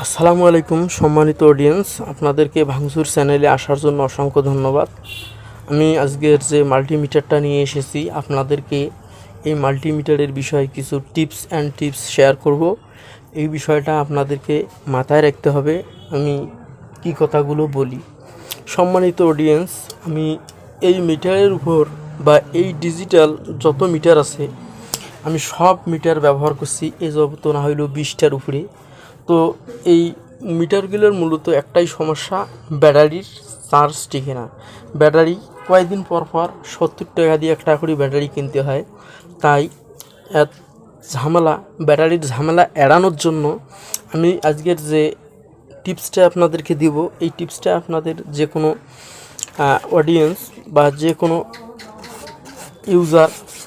আসসালামু আলাইকুম সম্মানিত অডিয়েন্স, আপনাদেরকে ভাঙচুর চ্যানেলে আসার জন্য অসংখ্য ধন্যবাদ। আমি আজকের যে মাল্টিমিটারটা নিয়ে এসেছি আপনাদেরকে এই মাল্টিমিটারের বিষয়ে কিছু টিপস শেয়ার করব। এই বিষয়টা আপনাদেরকে মাথায় রাখতে হবে আমি কি কথাগুলো বলি। সম্মানিত অডিয়েন্স, আমি এই মিটারের উপর বা এই ডিজিটাল যত মিটার আছে আমি সব মিটার ব্যবহার করছি এ যাবত না হইলেও 20টার উপরে। তো এই মিটারগুলোর মূলত একটাই সমস্যা, ব্যাটারির চার্জ টিকে না। ব্যাটারি কয়েকদিন পর পর 70 টাকা দিয়ে একটা করে ব্যাটারি কিনতে হয়। তাই এত ব্যাটারির ঝামেলা এড়ানোর জন্য আমি আজকের যে টিপসটা আপনাদেরকে দিব, এই টিপসটা আপনাদের যে কোনো অডিয়েন্স বা যে কোনো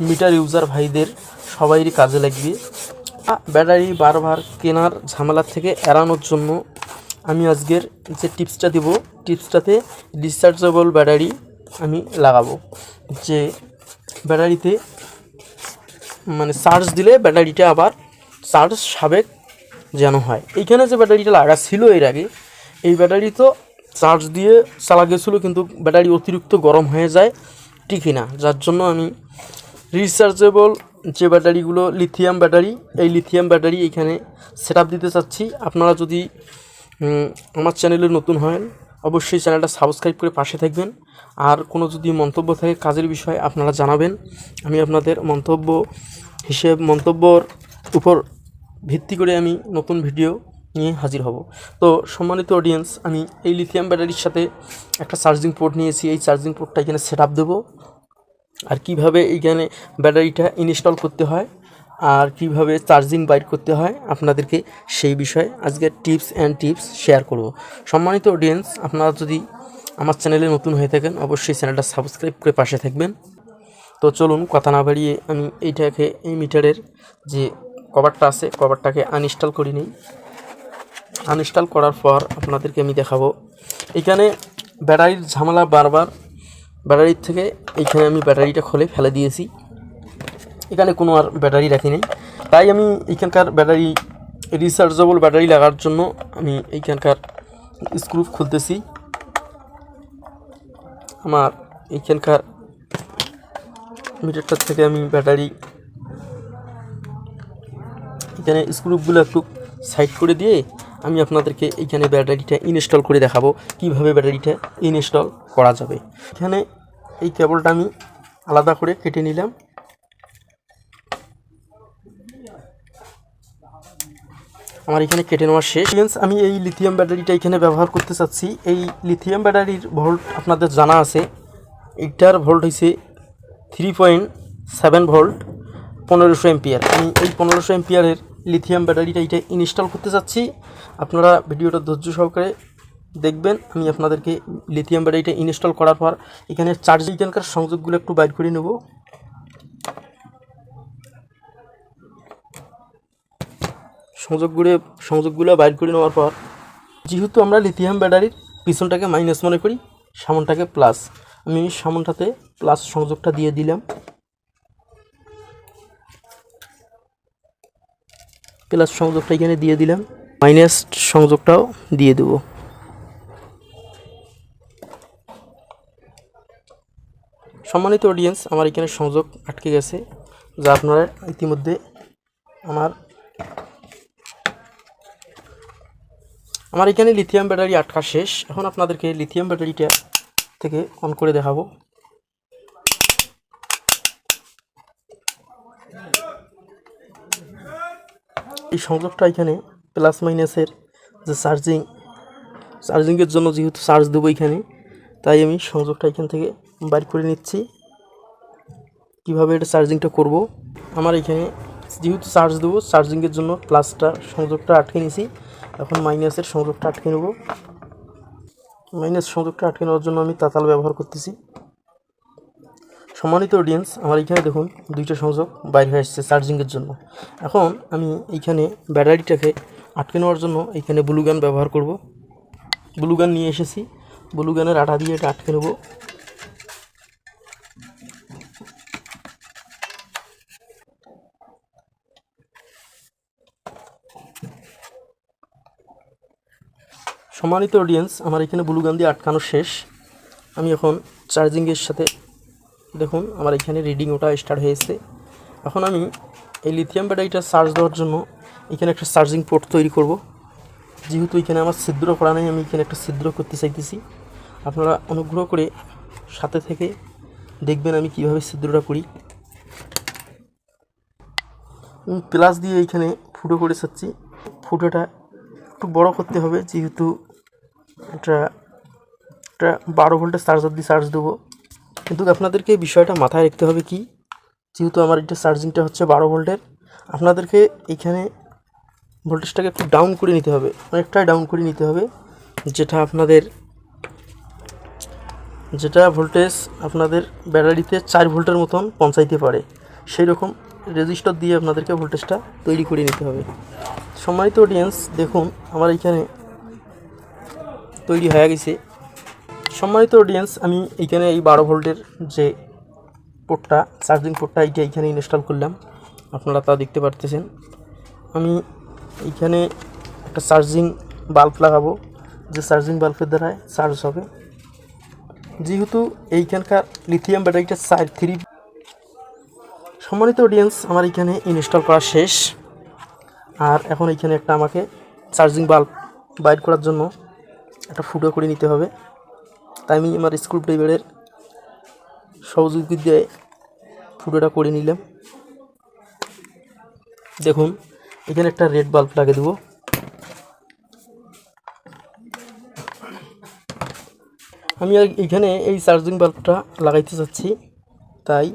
মিটার ইউজার ভাইদের সবাইরই কাজে লাগবে। ব্যাটারি বারবার কেনার ঝামেলা থেকে এড়ানোর জন্য আমি আজকের যে টিপসটা দিব, টিপসটাতে রিচার্জেবল ব্যাটারি আমি লাগাবো। যে ব্যাটারিতে মানে চার্জ দিলে ব্যাটারিটা আবার চার্জ সাবেক যেন হয়। এইখানে যে ব্যাটারিটা লাগা ছিল এর আগে, এই ব্যাটারি তো চার্জ দিয়ে চালা গেছিলো, কিন্তু ব্যাটারি অতিরিক্ত গরম হয়ে যায়, টিকি না। যার জন্য আমি রিচার্জেবল যে ব্যাটারিগুলো লিথিয়াম ব্যাটারি, এই লিথিয়াম ব্যাটারি এইখানে সেট আপ দিতে চাচ্ছি। আপনারা যদি আমার চ্যানেলে নতুন হয় অবশ্যই চ্যানেলটা সাবস্ক্রাইব করে পাশে থাকবেন। আর কোনো যদি মন্তব্য থাকে কাজের বিষয়ে আপনারা জানাবেন, আমি আপনাদের মন্তব্যর উপর ভিত্তি করে আমি নতুন ভিডিও নিয়ে হাজির হব। তো সম্মানিত অডিয়েন্স, আমি এই লিথিয়াম ব্যাটারির সাথে একটা চার্জিং পোর্ট নিয়েছি। এই চার্জিং পোর্টটা এখানে সেট আপ দেবো, আর কিভাবে এইখানে ব্যাটারিটা ইনস্টল করতে হয় আর কিভাবে চার্জিং বাইর করতে হয় আপনাদেরকে সেই বিষয়ে আজকে টিপস শেয়ার করব। সম্মানিত অডিয়েন্স, আপনারা যদি আমার চ্যানেলে নতুন হয়ে থাকেন অবশ্যই চ্যানেলটা সাবস্ক্রাইব করে পাশে থাকবেন। তো চলুন কথা না বাড়িয়ে আমি এই মিটারের যে কভারটা আছে কভারটাকে আনইনস্টল করে নিই। আনইনস্টল করার পর আপনাদেরকে আমি দেখাবো। এখানে ব্যাটারির ঝামেলা বারবার, ব্যাটারির থেকে এইখানে আমি ব্যাটারিটা খুলে ফেলে দিয়েছি, এখানে কোনো আর ব্যাটারি রাখি নেই। তাই আমি এইখানকার ব্যাটারি রিচার্জেবল ব্যাটারি লাগার জন্য আমি এইখানকার স্ক্রু খুলতেছি। আমার এইখানকার মিটারটার থেকে আমি ব্যাটারি এখানে স্ক্রুপগুলো একটু সাইড করে দিয়ে আমি আপনাদেরকে এইখানে ব্যাটারিটা ইনস্টল করে দেখাবো কিভাবে ব্যাটারিটা ইনস্টল করা যাবে। এখানে এই কেবলটা আমি আলাদা করে কেটে নিলাম। আমার এখানে কেটে নেওয়া শেষ। আমি এই লিথিয়াম ব্যাটারিটা এখানে ব্যবহার করতে চাচ্ছি। এই লিথিয়াম ব্যাটারির ভোল্ট আপনাদের জানা আছে, এইটার ভোল্ট হয়েছে 3.7 ভোল্ট, 1500 এম্পিয়ার। আমি এই 1500 এম্পিয়ারের লিথিয়াম ব্যাটারিটা এইটা ইনস্টল করতে চাচ্ছি। আপনারা ভিডিওটা ধৈর্য সহকারে দেখবেন। আমি আপনাদেরকে লিথিয়াম ব্যাটারিটা ইনস্টল করার পর এখানে এখানকার সংযোগগুলো একটু বাইর করে নেব। সংযোগগুলো বাইর করে নেওয়ার পর, যেহেতু আমরা লিথিয়াম ব্যাটারির পিছনটাকে মাইনাস মনে করি, সামনটাকে প্লাস, আমি সামনটাতে প্লাস সংযোগটা দিয়ে দিলাম। প্লাস সংযোগটা এখানে দিয়ে দিলাম, মাইনাস সংযোগটাও দিয়ে দেব। সম্মানিত অডিয়েন্স, আমার এখানে সংযোগ আটকে গেছে, যা আপনারা ইতিমধ্যে আমার এখানে লিথিয়াম ব্যাটারি আটকা শেষ। এখন আপনাদেরকে লিথিয়াম ব্যাটারিটা থেকে অন করে দেখাবো। এই সংযোগটা এখানে প্লাস মাইনাসের যে চার্জিংয়ের জন্য যেহেতু চার্জ দেবো এখানে, তাই আমি সংযোগটা এখান থেকে বাইর করে নিচ্ছি। কিভাবে এটা চার্জিংটা করব, আমার এখানে যেহেতু চার্জ দেবো চার্জিংয়ের জন্য সংযোগটা আটকে নিয়েছি। এখন মাইনাসের সংযোগটা আটকে নেব। মাইনাস সংযোগটা আটকে নেওয়ার জন্য আমি তাতাল ব্যবহার করতেছি। সম্মানিত অডিয়েন্স, আমার এখানে দেখুন দুইটা সংযোগ বাইরে হয়ে আসছে চার্জিংয়ের জন্য। এখন আমি এইখানে ব্যাটারিটাকে আটকে নেওয়ার জন্য এইখানে ব্লুগান ব্যবহার করব। ব্লুগান নিয়ে এসেছি, ব্লুগানের আঠা দিয়ে এটা আটকে নেব। সম্মানিত অডিয়েন্স, আমার এখানে ব্লু গান দিয়ে আটকানো শেষ। আমি এখন চার্জিংয়ের সাথে দেখুন আমার এখানে রিডিং ওটা স্টার্ট হয়েছে। এখন আমি এই লিথিয়াম ব্যাটারিটা চার্জ দেওয়ার জন্য এখানে একটা চার্জিং পোর্ট তৈরি করব। যেহেতু এখানে আমার ছিদ্র করা নেই, আমি এখানে একটা ছিদ্র করতে চাইতেছি। আপনারা অনুগ্রহ করে সাথে থেকে দেখবেন আমি কিভাবে ছিদ্রটা করি। আমি প্লাস দিয়ে এইখানে ফুটো করে চাচ্ছি। ফুটোটা একটু বড় করতে হবে, যেহেতু এটা 12 ভোল্টের চার্জার দিয়ে চার্জ দেবো। কিন্তু আপনাদেরকে এই বিষয়টা মাথায় রাখতে হবে কি, যেহেতু আমার এটা চার্জিংটা হচ্ছে 12 ভোল্টের, আপনাদেরকে এইখানে ভোল্টেজটাকে একটু ডাউন করে নিতে হবে, অনেকটাই ডাউন করে নিতে হবে, যেটা ভোল্টেজ আপনাদের ব্যাটারিতে 4 ভোল্টের মতন পৌঁছাইতে পারে। সেই রকম রেজিস্টার দিয়ে আপনাদেরকে ভোল্টেজটা তৈরি করে নিতে হবে। সম্মানিত অডিয়েন্স, দেখুন আমার এইখানে তৈরি হয়ে গেছে। সম্মানিত অডিয়েন্স, আমি এইখানে এই 12 ভোল্টের যে পোর্টটা, চার্জিং পোর্টটা এইখানে ইনস্টল করলাম। আপনারা তা দেখতে পারতেছেন। আমি এইখানে একটা চার্জিং বাল্ব লাগাবো, যে চার্জিং বাল্বের দ্বারা চার্জ হবে। যেহেতু এইখানকার লিথিয়াম ব্যাটারিটা 3। সম্মানিত অডিয়েন্স, আমার এইখানে ইনস্টল করা শেষ। আর এখন এইখানে একটা আমাকে চার্জিং বাল্ব বাইর করার জন্য একটা ফুটো করে নিতে হবে। তাই আমি আমার স্ক্রু ড্রাইভারের সহযোগী দিয়ে ফুটোটা করে নিলাম। দেখুন এখানে একটা রেড বাল্ব লাগিয়ে দেবো। আমি এইখানে এই চার্জিং বাল্বটা লাগাইতে চাচ্ছি, তাই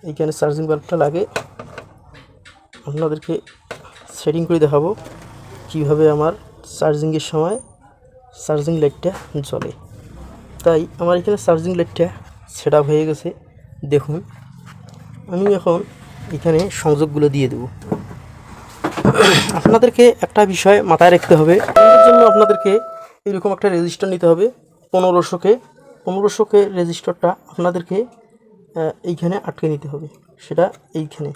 এইখানে চার্জিং বাল্বটা লাগে আপনাদেরকে সেটিং করে দেখাবো কিভাবে আমার চার্জিংয়ের সময় চার্জিং লাইটটা জ্বলে। তাই আমার এখানে চার্জিং লাইটটা সেট আপ হয়ে গেছে। দেখুন আমি এখন এখানে সংযোগগুলো দিয়ে দেব। আপনাদেরকে একটা বিষয় মাথায় রাখতে হবে, এর জন্য আপনাদেরকে এরকম একটা রেজিস্টার নিতে হবে। 1500 রেজিস্টারটা আপনাদেরকে এইখানে আটকে নিতে হবে। সেটা এইখানে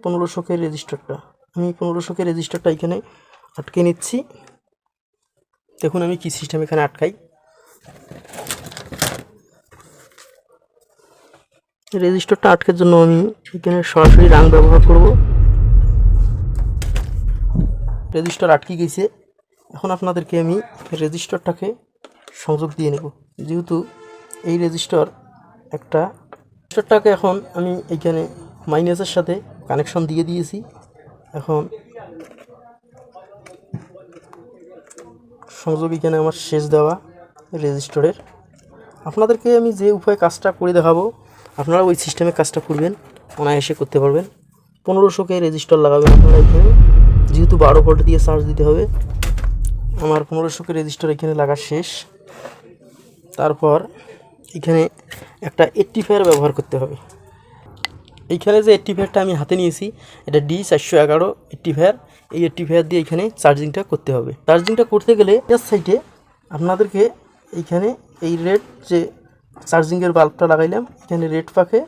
1500 রেজিস্টারটা, আমি 1500 রেজিস্টারটা এইখানে আটকে নিচ্ছি। দেখুন আমি কি সিস্টেম এখানে আটকাই। রেজিস্টারটা আটকের জন্য আমি এখানে সরাসরি রাং ব্যবহার করব। রেজিস্টার আটকে গেছে। এখন আপনাদেরকে আমি রেজিস্টারটাকে সংযোগ দিয়ে নেব। যেহেতু এই রেজিস্টারটাকে এখন আমি এইখানে মাইনাসের সাথে কানেকশন দিয়ে দিয়েছি। এখন সংযোগ এখানে আমার শেষ দেওয়া রেজিস্টারের। আপনাদেরকে আমি যে উপায়ে কাজটা করে দেখাবো, আপনারা ওই সিস্টেমে কাজটা করবেন, অনায়াসে করতে পারবেন। 1500 রেজিস্টার লাগাবেন আপনারা এখানে, যেহেতু 12 ভোল্ট দিয়ে চার্জ দিতে হবে। আমার 1500 রেজিস্টার এখানে লাগা শেষ। তারপর এখানে একটা রেকটিফায়ার ব্যবহার করতে হবে। এইখানে যে রেকটিফায়ারটা আমি হাতে নিয়েছি, এটা D411 রেকটিফায়ার। এই রেকটিফায়ার দিয়ে এখানে চার্জিংটা করতে হবে। চার্জিংটা করতে গেলে এর সাইডে আপনাদেরকে এইখানে এই রেড যে চার্জিংয়ের বাল্বটা লাগাইলাম, এখানে রেড পাকে,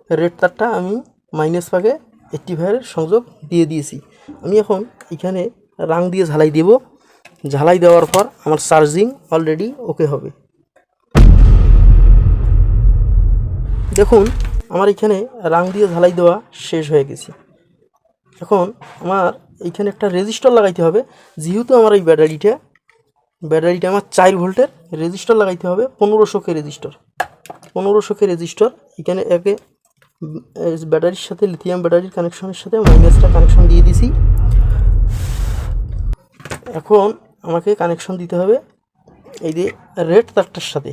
রেড তারটা আমি মাইনাস পাকে রেকটিফায়ারের সংযোগ দিয়ে দিয়েছি। আমি এখন এখানে রাং দিয়ে ঝালাই দেব। ঝালাই দেওয়ার পর আমার চার্জিং অলরেডি ওকে হবে। দেখুন আমার এখানে রাং দিয়ে ঝালাই দেওয়া শেষ হয়ে গেছে। এখন আমার এইখানে একটা রেজিস্টার লাগাইতে হবে। যেহেতু আমার এই ব্যাটারিটা আমার 4 ভোল্টের রেজিস্টার লাগাইতে হবে। 1500 রেজিস্টার এখানে একে ব্যাটারির সাথে, লিথিয়াম ব্যাটারির কানেকশনের সাথে মাইনাসটা কানেকশন দিয়ে দিছি। এখন আমাকে কানেকশন দিতে হবে এই যে রেড তারটার সাথে।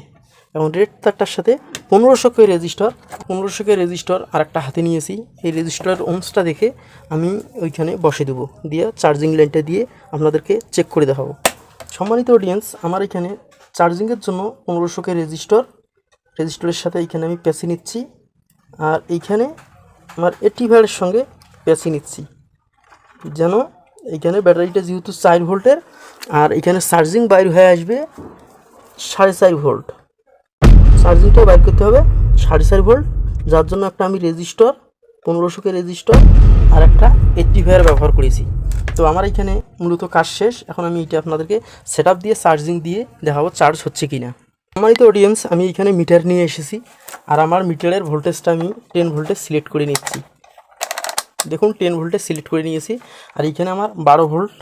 এখন রেড তারটার সাথে 1500 রেজিস্টার আর একটা হাতে নিয়েছি। এই রেজিস্টারের ওহমসটা দেখে আমি ওইখানে বসে দেবো, দিয়ে চার্জিং লাইনটা দিয়ে আপনাদেরকে চেক করে দেখাবো। সম্মানিত অডিয়েন্স, আমার এখানে চার্জিংয়ের জন্য 1500 রেজিস্টারের সাথে এইখানে আমি প্যাচি নিচ্ছি। আর এইখানে আমার রেকটিফায়ারের সঙ্গে প্যাচি নিচ্ছি, যেন এইখানে ব্যাটারিটা যেহেতু 4 ভোল্টের, আর এখানে চার্জিং বাইর হয়ে আসবে 4.5 ভোল্ট। চার্জিংটা বাইর করতে হবে 4.5 ভোল্ট, যার জন্য একটা আমি রেজিস্টার 1500 রেজিস্টার আর একটা রেকটিফায়ার ব্যবহার করেছি। তো আমার এখানে মূলত কাজ শেষ। এখন আমি এটা আপনাদেরকে সেটআপ দিয়ে চার্জিং দিয়ে দেখাবো চার্জ হচ্ছে কি না। সম্মানিত অডিয়েন্স, আমি এখানে মিটার নিয়ে এসেছি আর আমার মিটারের ভোল্টেজটা আমি 10 ভোল্টে সিলেক্ট করে নিচ্ছি। দেখুন 10 ভোল্টে সিলেক্ট করে নিয়েছি আর এখানে আমার 12 ভোল্ট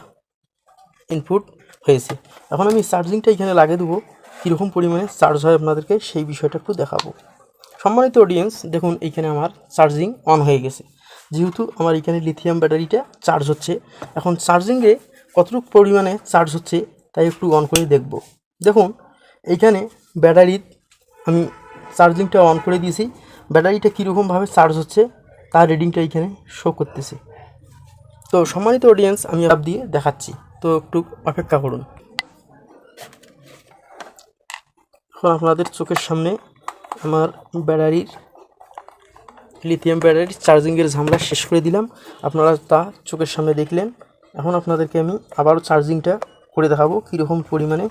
ইনপুট হয়েছে। এখন আমি চার্জিংটা এখানে লাগিয়ে দেবো, কীরকম পরিমাণে চার্জ হয় আপনাদেরকে সেই বিষয়টা একটু দেখাবো। সম্মানিত অডিয়েন্স, দেখুন এইখানে আমার চার্জিং অন হয়ে গেছে। যেহেতু আমার এখানে লিথিয়াম ব্যাটারিটা চার্জ হচ্ছে, এখন চার্জিংয়ে কতটুকু পরিমাণে চার্জ হচ্ছে তাই একটু অন করে দেখব। দেখুন এইখানে ব্যাটারির আমি চার্জিংটা অন করে দিয়েছি, ব্যাটারিটা কীরকমভাবে চার্জ হচ্ছে তার রিডিংটা এইখানে শো করতেছে। তো সম্মানিত অডিয়েন্স, আমি অ্যাপ দিয়ে দেখাচ্ছি, তো একটু অপেক্ষা করুন। এখন আপনাদের চোখের সামনে আমার ব্যাটারির লিথিয়াম ব্যাটারির চার্জিংয়ের ঝামেলা শেষ করে দিলাম, আপনারা তা চোখের সামনে দেখলেন। এখন আপনাদেরকে আমি আবারও চার্জিংটা করে দেখাবো কীরকম পরিমাণে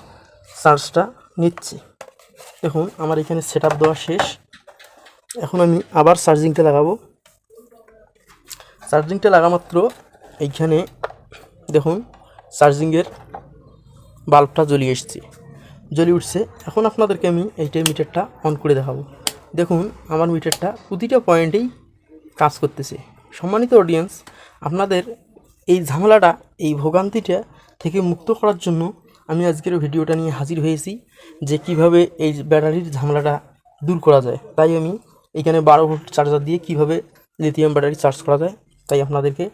চার্জটা নিচ্ছে। দেখুন আমার এখানে সেটআপ দেওয়া শেষ। এখন আমি আবার চার্জিংটা লাগাবো। চার্জিংটা লাগা মাত্র এইখানে দেখুন চার্জিংয়ের বাল্বটা জ্বলে উঠছে। এখন আপনাদেরকে আমি এইটাই মিটারটা অন করে দেখাবো। দেখুন আমার মিটারটা প্রতিটা পয়েন্টেই কাজ করতেছে। সম্মানিত অডিয়েন্স, আপনাদের এই ঝামেলাটা, এই ভোগান্তিটা থেকে মুক্ত করার জন্য আমি আজকের ভিডিওটা নিয়ে হাজির হয়েছি যে কিভাবে এই ব্যাটারির ঝামেলাটা দূর করা যায়। তাই আমি এখানে 12 ভোল্ট চার্জার দিয়ে কিভাবে লিথিয়াম ব্যাটারি চার্জ করা যায় তাই আপনাদেরকে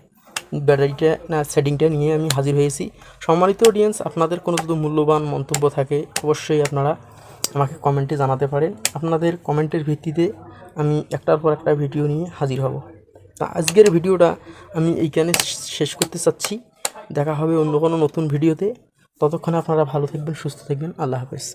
ব্যাটারিটা সেটিংটা নিয়ে আমি হাজির হয়েছি। সম্মানিত অডিয়েন্স, আপনাদের কোনো যদি মূল্যবান মন্তব্য থাকে অবশ্যই আপনারা আমাকে কমেন্টে জানাতে পারেন। আপনাদের কমেন্টের ভিত্তিতে আমি একটার পর একটা ভিডিও নিয়ে হাজির হব। তা আজকের ভিডিওটা আমি এইখানে শেষ করতে চাচ্ছি। দেখা হবে অন্য কোনো নতুন ভিডিওতে। ততক্ষণে আপনারা ভালো থাকবেন, সুস্থ থাকবেন। আল্লাহ হাফেজ।